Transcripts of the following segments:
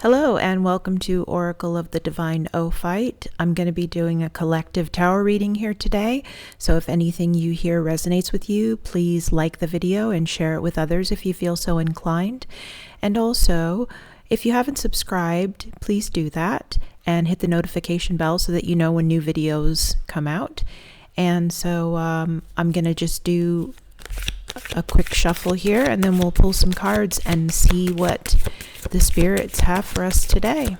Hello and welcome to Oracle of the Divine Ophite. I'm going to be doing a collective tarot reading here today, so if anything you hear resonates with you, please like the video and share it with others if you feel so inclined. And also, if you haven't subscribed, please do that and hit the notification bell so that you know when new videos come out. And so I'm going to just do a quick shuffle here and then we'll pull some cards and see what the spirits have for us today.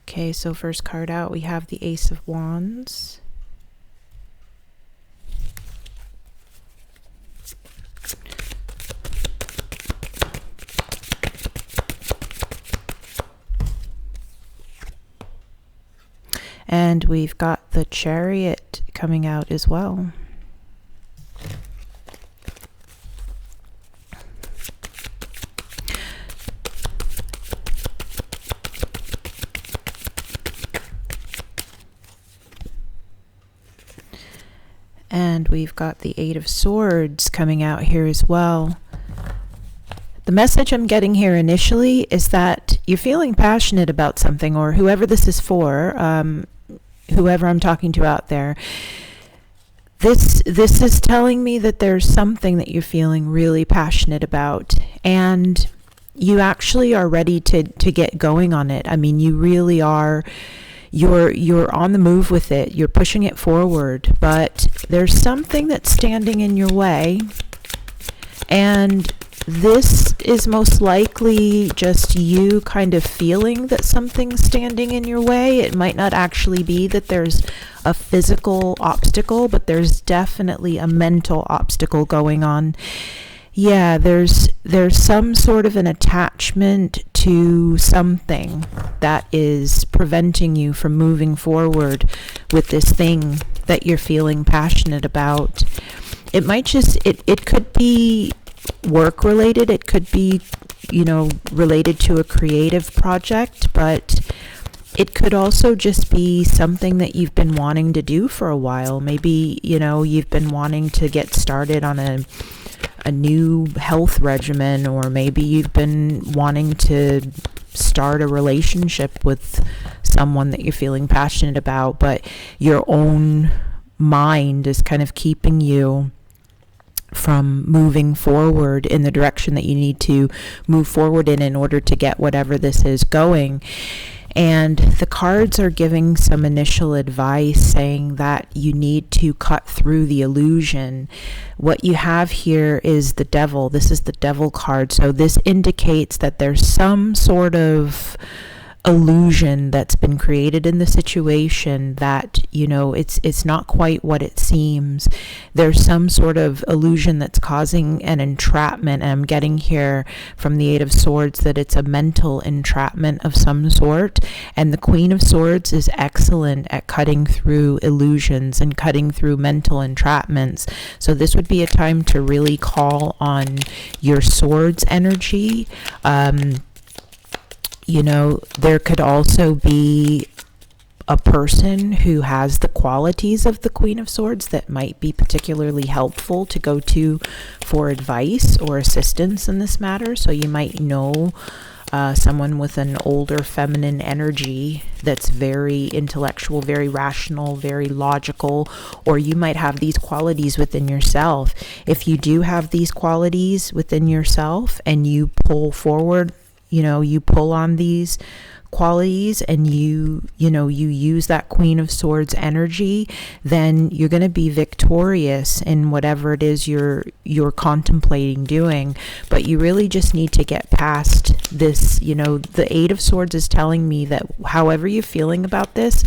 Okay, so first card out we have the Ace of Wands. And we've got the Chariot coming out as well. And we've got the Eight of Swords coming out here as well. The message I'm getting here initially is that you're feeling passionate about something, or whoever this is for, whoever I'm talking to out there. This is telling me that there's something that you're feeling really passionate about, and you actually are ready to get going on it. I mean, you really are. You're on the move with it. You're pushing it forward, but there's something that's standing in your way, and this is most likely just you kind of feeling that something's standing in your way. It might not actually be that there's a physical obstacle, but there's definitely a mental obstacle going on. Yeah, there's some sort of an attachment to something that is preventing you from moving forward with this thing that you're feeling passionate about. It might just, it could be work related, it could be, related to a creative project, but it could also just be something that you've been wanting to do for a while. Maybe, you've been wanting to get started on a new health regimen, or maybe you've been wanting to start a relationship with someone that you're feeling passionate about, but your own mind is kind of keeping you from moving forward in the direction that you need to move forward in order to get whatever this is going. And the cards are giving some initial advice saying that you need to cut through the illusion. What you have here is the Devil. This is the Devil card. So this indicates that there's some sort of illusion that's been created in the situation that, it's not quite what it seems. There's some sort of illusion that's causing an entrapment, and I'm getting here from the Eight of Swords that it's a mental entrapment of some sort, and the Queen of Swords is excellent at cutting through illusions and cutting through mental entrapments. So this would be a time to really call on your swords energy. There could also be a person who has the qualities of the Queen of Swords that might be particularly helpful to go to for advice or assistance in this matter. So you might know someone with an older feminine energy that's very intellectual, very rational, very logical, or you might have these qualities within yourself. If you do have these qualities within yourself and you pull forward, you pull on these qualities and you use that Queen of Swords energy, then you're going to be victorious in whatever it is you're contemplating doing. But you really just need to get past this. The Eight of Swords is telling me that however you're feeling about this,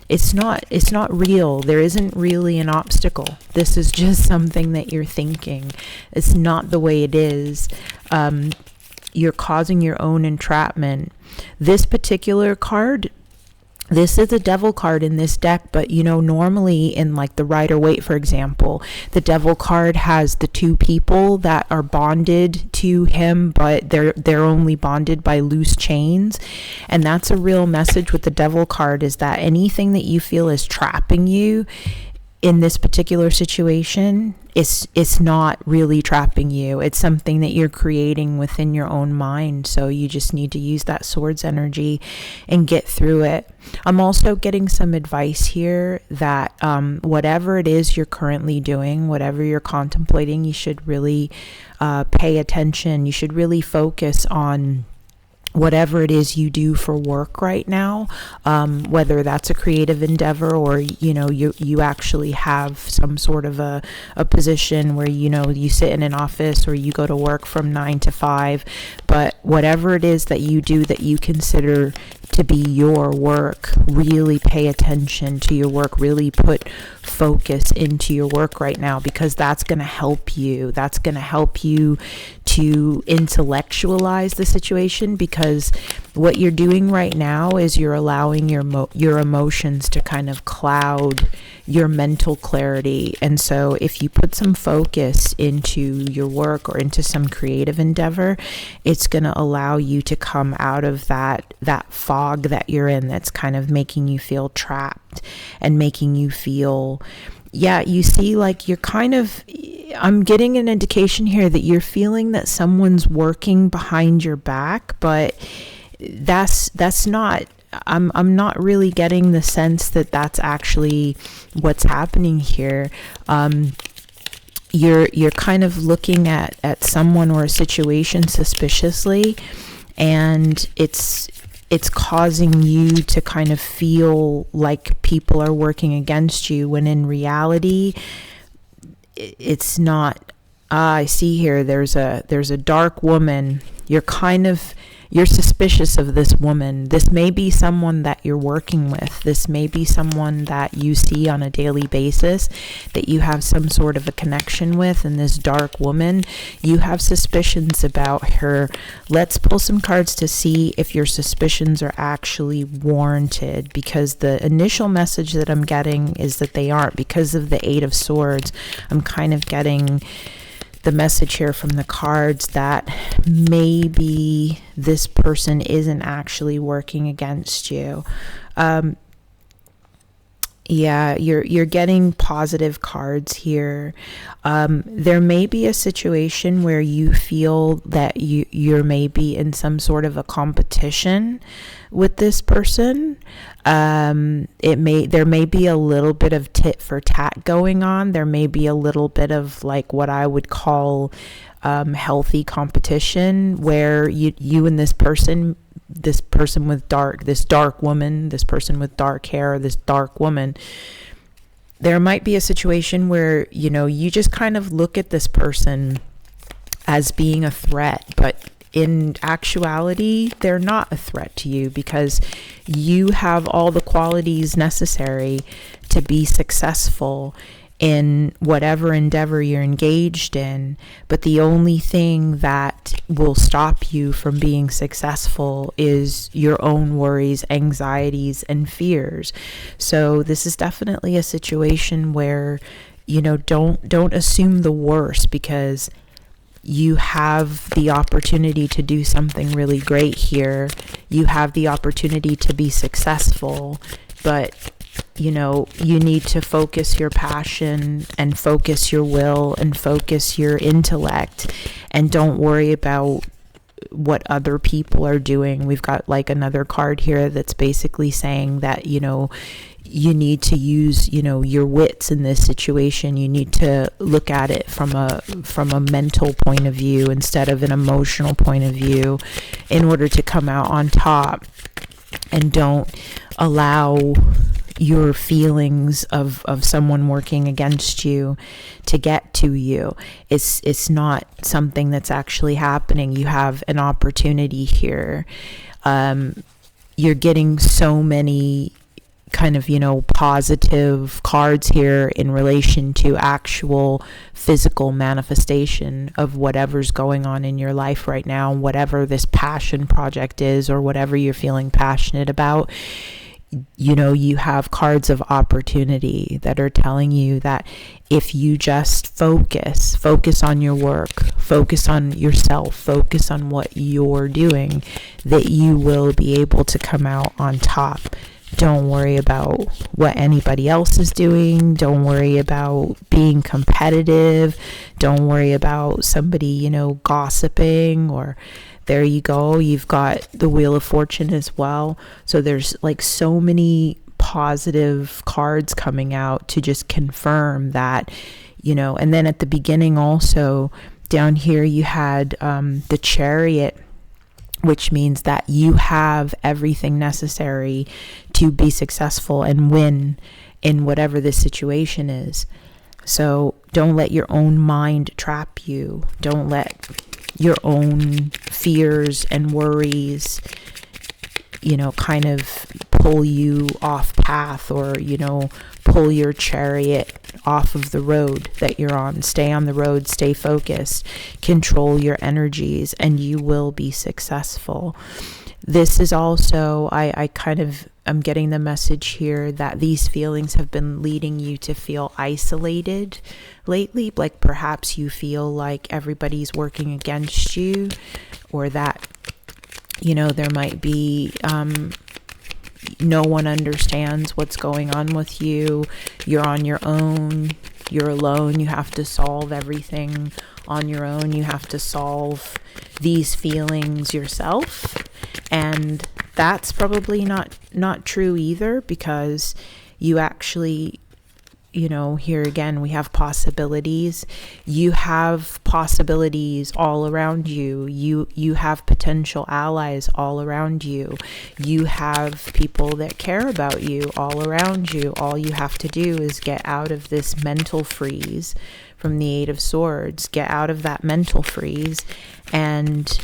it's not real. There isn't really an obstacle. This is just something that you're thinking. It's not the way it is. You're causing your own entrapment. This particular card, this is a Devil card in this deck, but normally in like the Rider-Waite, for example, the Devil card has the two people that are bonded to him, but they're only bonded by loose chains. And that's a real message with the Devil card, is that anything that you feel is trapping you, in this particular situation, it's not really trapping you. It's something that you're creating within your own mind. So you just need to use that swords energy and get through it. I'm also getting some advice here that whatever it is you're currently doing, whatever you're contemplating, you should really pay attention. You should really focus on whatever it is you do for work right now, whether that's a creative endeavor or, you actually have some sort of a position where, you sit in an office or you go to work from 9 to 5, but whatever it is that you do that you consider to be your work, really pay attention to your work, really put focus into your work right now, because that's going to help you. That's going to help you to intellectualize the situation, because what you're doing right now is you're allowing your emotions to kind of cloud your mental clarity. And so if you put some focus into your work or into some creative endeavor, it's going to allow you to come out of that fog that you're in, that's kind of making you feel trapped and making you feel, you see, like you're kind of, I'm getting an indication here that you're feeling that someone's working behind your back, but that's not, I'm not really getting the sense that that's actually what's happening here. You're kind of looking at someone or a situation suspiciously, and it's causing you to kind of feel like people are working against you, when in reality it's not. I see here there's a dark woman. You're suspicious of this woman. This may be someone that you're working with. This may be someone that you see on a daily basis that you have some sort of a connection with. And this dark woman, you have suspicions about her. Let's pull some cards to see if your suspicions are actually warranted, because the initial message that I'm getting is that they aren't, because of the Eight of Swords. I'm kind of getting the message here from the cards that maybe this person isn't actually working against you. You're getting positive cards here. There may be a situation where you feel that you're maybe in some sort of a competition with this person. There may be a little bit of tit for tat going on. There may be a little bit of like what I would call healthy competition, where you and this person with this dark woman, this person with dark hair, this dark woman, there might be a situation where, you just kind of look at this person as being a threat, but in actuality, they're not a threat to you, because you have all the qualities necessary to be successful in whatever endeavor you're engaged in. But the only thing that will stop you from being successful is your own worries, anxieties, and fears. So this is definitely a situation where, don't assume the worst, because you have the opportunity to do something really great here. You have the opportunity to be successful, but you need to focus your passion and focus your will and focus your intellect, and don't worry about what other people are doing. We've got like another card here that's basically saying that, you need to use, your wits in this situation. You need to look at it from a mental point of view instead of an emotional point of view in order to come out on top. And don't allow your feelings of someone working against you to get to you. It's not something that's actually happening. You have an opportunity here. You're getting so many kind of, positive cards here in relation to actual physical manifestation of whatever's going on in your life right now, whatever this passion project is or whatever you're feeling passionate about. You have cards of opportunity that are telling you that if you just focus on your work, focus on yourself, focus on what you're doing, that you will be able to come out on top. Don't worry about what anybody else is doing. Don't worry about being competitive. Don't worry about somebody, gossiping. Or there you go. You've got the Wheel of Fortune as well. So there's like so many positive cards coming out to just confirm that, and then at the beginning also down here you had the Chariot, which means that you have everything necessary to be successful and win in whatever this situation is. So don't let your own mind trap you. Don't let your own fears and worries, kind of pull you off path, or, pull your chariot off of the road that you're on. Stay on the road, stay focused, control your energies, and you will be successful. This is also, I'm getting the message here that these feelings have been leading you to feel isolated lately. Like perhaps you feel like everybody's working against you, or that, there might be, no one understands what's going on with you. You're on your own. You're alone. You have to solve everything on your own. You have to solve these feelings yourself. And that's probably not true either, because you actually, here again, we have possibilities. You have possibilities all around you. You have potential allies all around you. You have people that care about you all around you. All you have to do is get out of this mental freeze from the Eight of Swords. Get out of that mental freeze, and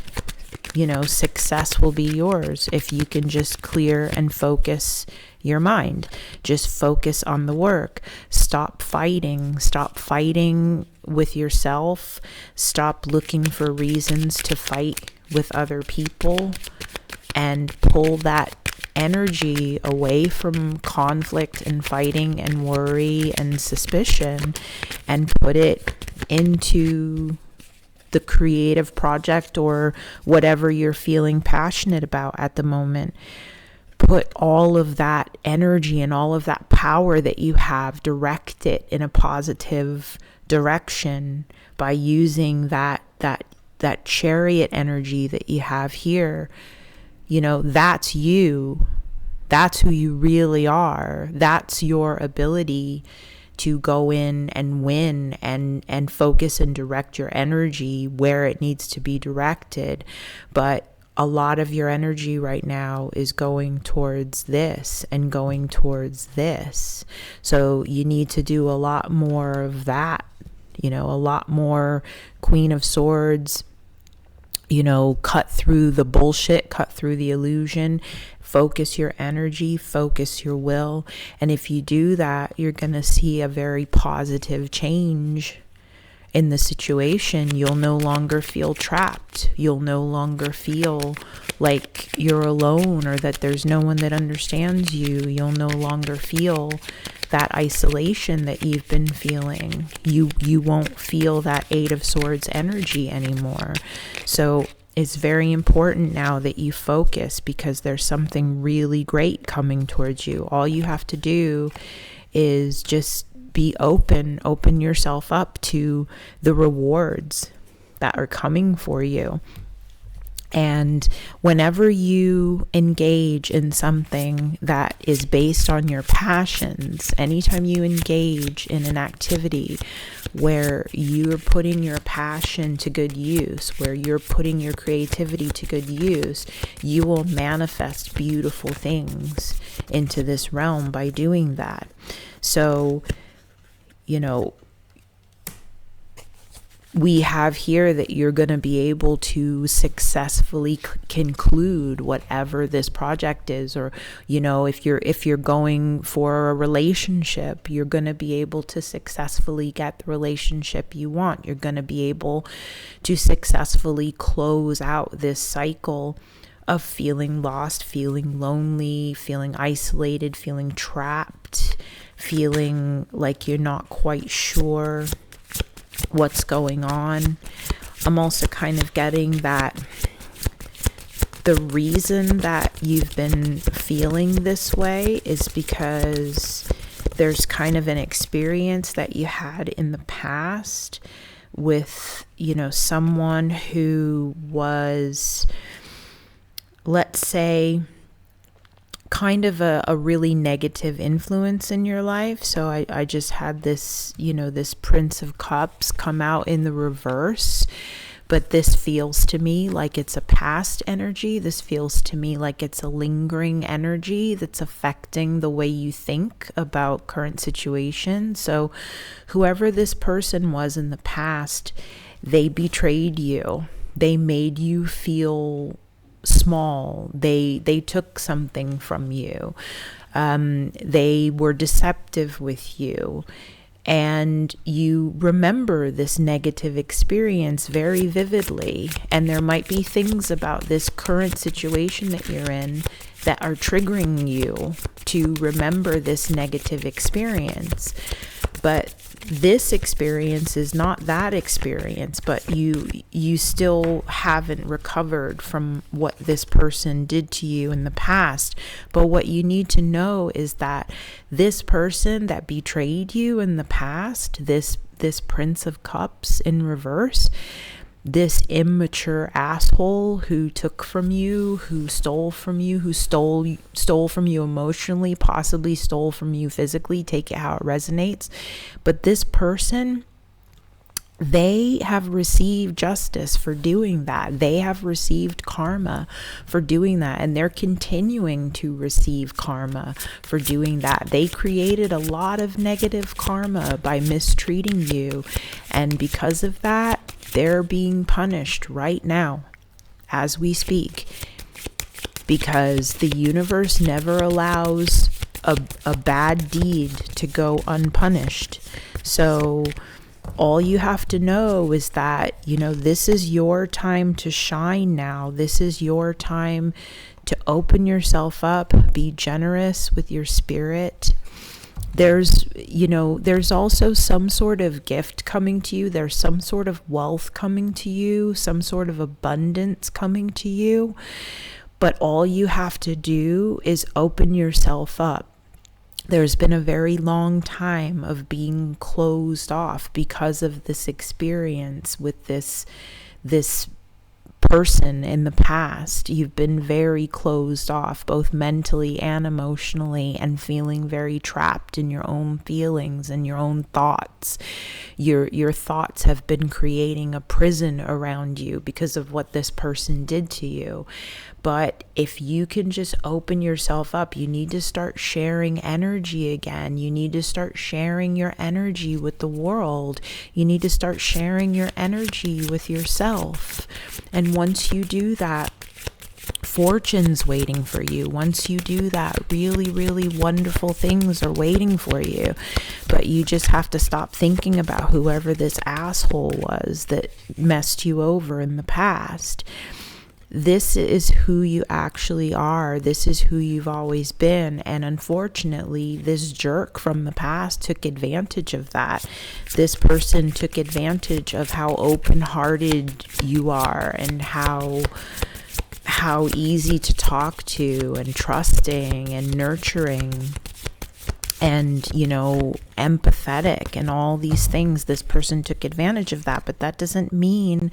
success will be yours if you can just clear and focus your mind. Just focus on the work. Stop fighting with yourself. Stop looking for reasons to fight with other people, and pull that energy away from conflict and fighting and worry and suspicion, and put it into the creative project or whatever you're feeling passionate about at the moment. Put all of that energy and all of that power that you have, direct it in a positive direction by using that chariot energy that you have here. That's you. That's who you really are. That's your ability to go in and win and focus and direct your energy where it needs to be directed. But a lot of your energy right now is going towards this and going towards this. So you need to do a lot more of that, a lot more Queen of Swords, cut through the bullshit, cut through the illusion, focus your energy, focus your will. And if you do that, you're going to see a very positive change in the situation. You'll no longer feel trapped. You'll no longer feel like you're alone, or that there's no one that understands you. You'll no longer feel that isolation that you've been feeling. You won't feel that Eight of Swords energy anymore. So it's very important now that you focus, because there's something really great coming towards you. All you have to do is just be open yourself up to the rewards that are coming for you. And whenever you engage in something that is based on your passions, anytime you engage in an activity where you're putting your passion to good use, where you're putting your creativity to good use, you will manifest beautiful things into this realm by doing that. So, we have here that you're going to be able to successfully conclude whatever this project is, or if you're going for a relationship, you're going to be able to successfully get the relationship you want. You're going to be able to successfully close out this cycle of feeling lost, feeling lonely, feeling isolated, feeling trapped, feeling like you're not quite sure what's going on. I'm also kind of getting that The reason that you've been feeling this way is because there's kind of an experience that you had in the past with, someone who was, let's say, kind of a really negative influence in your life. So I just had this, this Prince of Cups come out in the reverse. But this feels to me like it's a past energy. This feels to me like it's a lingering energy that's affecting the way you think about current situation. So whoever this person was in the past, they betrayed you. They made you feel small. They took something from you. They were deceptive with you. And you remember this negative experience very vividly. And there might be things about this current situation that you're in that are triggering you to remember this negative experience. But this experience is not that experience, but you still haven't recovered from what this person did to you in the past. But what you need to know is that this person that betrayed you in the past, this Prince of Cups in reverse, this immature asshole who took from you, who stole from you, who stole from you emotionally, possibly stole from you physically, take it how it resonates. But this person, they have received justice for doing that. They have received karma for doing that. And they're continuing to receive karma for doing that. They created a lot of negative karma by mistreating you. And because of that, they're being punished right now as we speak. Because the universe never allows a bad deed to go unpunished. So all you have to know is that, this is your time to shine now. This is your time to open yourself up, be generous with your spirit. There's also some sort of gift coming to you. There's some sort of wealth coming to you, some sort of abundance coming to you. But all you have to do is open yourself up. There's been a very long time of being closed off because of this experience with this person in the past. You've been very closed off, both mentally and emotionally, and feeling very trapped in your own feelings and your own thoughts. Your thoughts have been creating a prison around you because of what this person did to you. But if you can just open yourself up, you need to start sharing energy again. You need to start sharing your energy with the world. You need to start sharing your energy with yourself. And once you do that, fortune's waiting for you. Once you do that, really, really wonderful things are waiting for you. But you just have to stop thinking about whoever this asshole was that messed you over in the past. This is who you actually are. This is who you've always been. And unfortunately, this jerk from the past took advantage of that. This person took advantage of how open-hearted you are and how easy to talk to and trusting and nurturing and, empathetic and all these things. This person took advantage of that, but that doesn't mean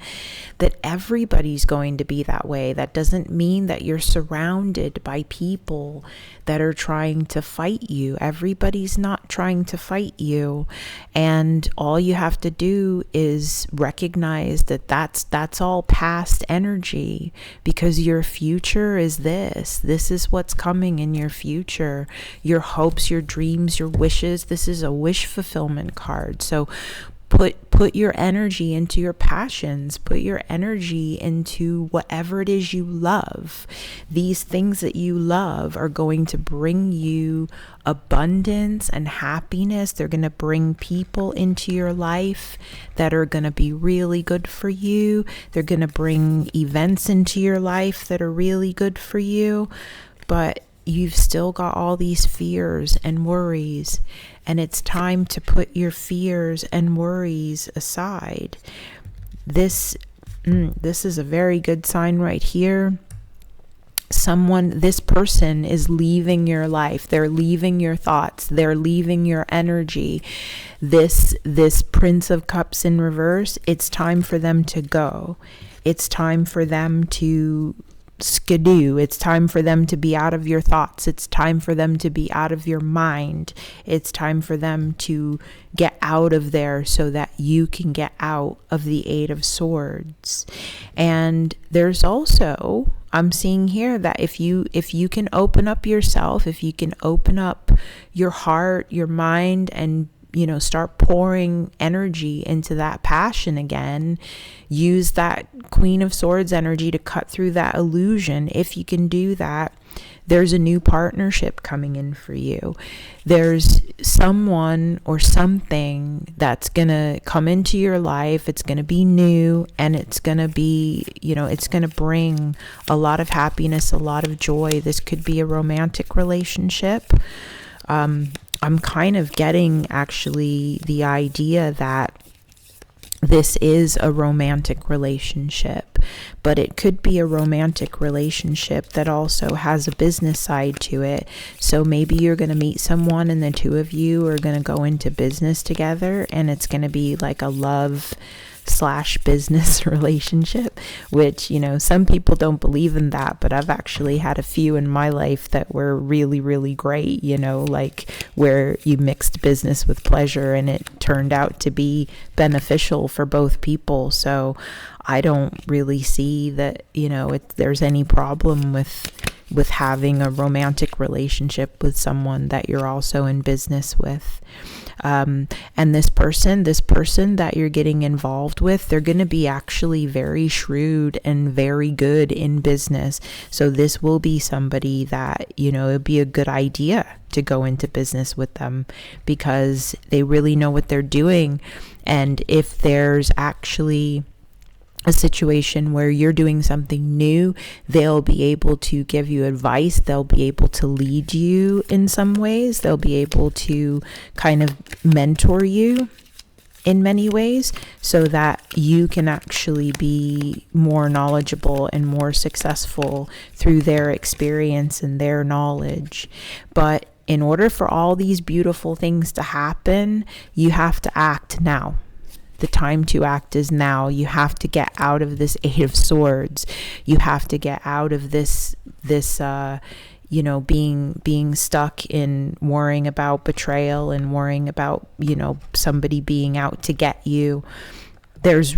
that everybody's going to be that way. That doesn't mean that you're surrounded by people that are trying to fight you. Everybody's not trying to fight you. And all you have to do is recognize that that's all past energy, because your future is this. This is what's coming in your future. Your hopes, your dreams, your wishes. This is a wish fulfillment card. So put your energy into your passions. Put your energy into whatever it is you love. These things that you love are going to bring you abundance and happiness. They're going to bring people into your life that are going to be really good for you. They're going to bring events into your life that are really good for you. But you've still got all these fears and worries, and it's time to put your fears and worries aside. This is a very good sign right here. this person is leaving your life. They're leaving your thoughts. They're leaving your energy. This Prince of Cups in reverse, it's time for them to go. It's time for them to skidoo. It's time for them to be out of your thoughts. It's time for them to be out of your mind. It's time for them to get out of there so that you can get out of the Eight of Swords. And there's also, I'm seeing here that if you can open up yourself, if you can open up your heart, your mind, and start pouring energy into that passion again, use that Queen of Swords energy to cut through that illusion. If you can do that, there's a new partnership coming in for you. There's someone or something that's going to come into your life. It's going to be new, and it's going to be, it's going to bring a lot of happiness, a lot of joy. This could be a romantic relationship. I'm kind of getting actually the idea that this is a romantic relationship, but it could be a romantic relationship that also has a business side to it. So maybe you're going to meet someone and the two of you are going to go into business together, and it's going to be like a love/business relationship, which, some people don't believe in that, but I've actually had a few in my life that were really, really great, like where you mixed business with pleasure and it turned out to be beneficial for both people. So I don't really see that, there's any problem with having a romantic relationship with someone that you're also in business with. And this person that you're getting involved with, they're going to be actually very shrewd and very good in business. So this will be somebody that, it'd be a good idea to go into business with them because they really know what they're doing. And if there's actually a situation where you're doing something new, they'll be able to give you advice. They'll be able to lead you in some ways. They'll be able to kind of mentor you in many ways so that you can actually be more knowledgeable and more successful through their experience and their knowledge. But in order for all these beautiful things to happen, you have to act now. The time to act is now. You have to get out of this Eight of Swords. You have to get out of this being stuck in worrying about betrayal and worrying about, somebody being out to get you. There's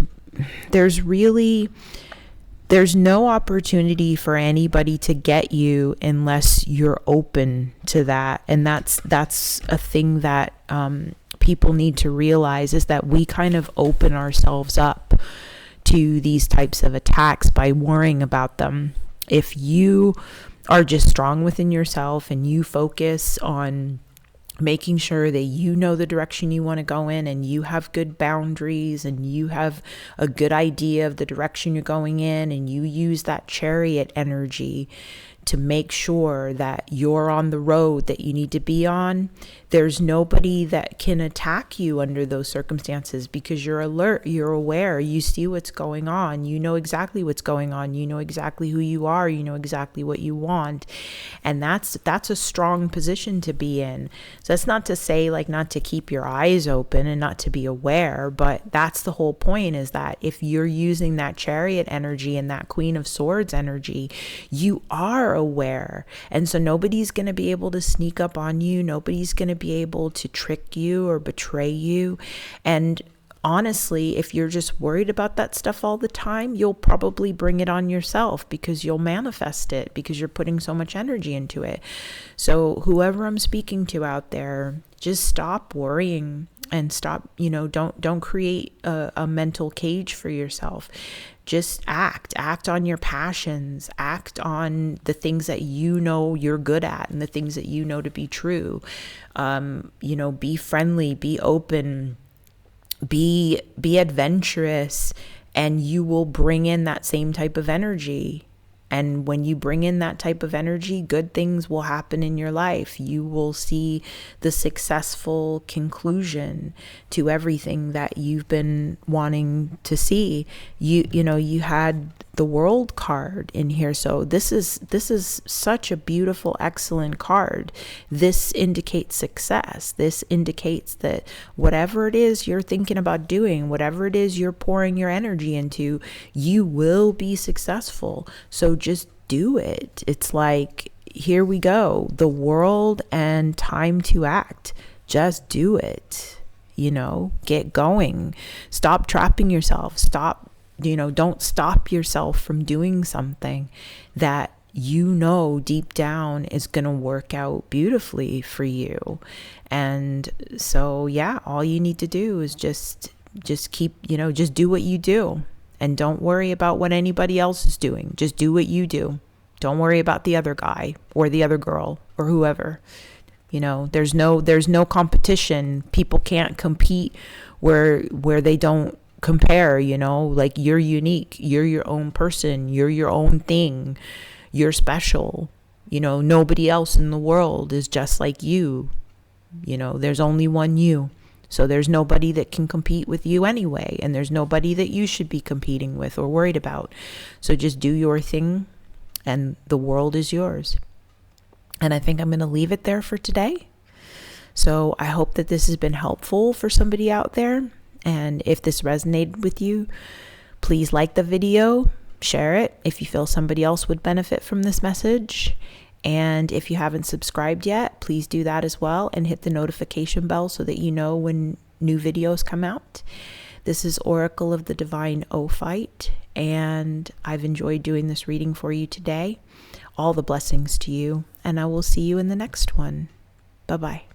no opportunity for anybody to get you unless you're open to that. And that's a thing that, people need to realize, is that we kind of open ourselves up to these types of attacks by worrying about them. If you are just strong within yourself and you focus on making sure that you know the direction you want to go in and you have good boundaries and you have a good idea of the direction you're going in, and you use that Chariot energy to make sure that you're on the road that you need to be on, there's nobody that can attack you under those circumstances because you're alert, you're aware, you see what's going on, you know exactly what's going on, you know exactly who you are, you know exactly what you want. And that's a strong position to be in. So that's not to say like not to keep your eyes open and not to be aware, but that's the whole point, is that if you're using that Chariot energy and that Queen of Swords energy, you are aware. And so nobody's going to be able to sneak up on you. Nobody's going to be able to trick you or betray you. And honestly, if you're just worried about that stuff all the time, you'll probably bring it on yourself because you'll manifest it because you're putting so much energy into it. So whoever I'm speaking to out there, just stop worrying and stop, don't create a mental cage for yourself. Just act on your passions, act on the things that you know you're good at and the things that you know to be true. Be friendly, be open, be adventurous, and you will bring in that same type of energy. And when you bring in that type of energy, good things will happen in your life. You will see the successful conclusion to everything that you've been wanting to see. You know, you had the World card in here, so this is such a beautiful, excellent card. This indicates success. This indicates that whatever it is you're thinking about doing, whatever it is you're pouring your energy into, you will be successful. So just do it. It's like, here we go, the world and time to act. Just do it. You know, get going. Stop trapping yourself. Don't stop yourself from doing something that you know deep down is going to work out beautifully for you. And so, yeah, all you need to do is just keep, just do what you do. And don't worry about what anybody else is doing. Just do what you do. Don't worry about the other guy or the other girl or whoever. There's no competition. People can't compete where they don't compare, like, you're unique. You're your own person. You're your own thing. You're special. Nobody else in the world is just like you. There's only one you. So there's nobody that can compete with you anyway, and there's nobody that you should be competing with or worried about. So just do your thing, and the world is yours. And I think I'm going to leave it there for today. So I hope that this has been helpful for somebody out there. And if this resonated with you, please like the video, share it if you feel somebody else would benefit from this message. And if you haven't subscribed yet, please do that as well, and hit the notification bell so that you know when new videos come out. This is Oracle of the Divine Ophite, and I've enjoyed doing this reading for you today. All the blessings to you, and I will see you in the next one. Bye-bye.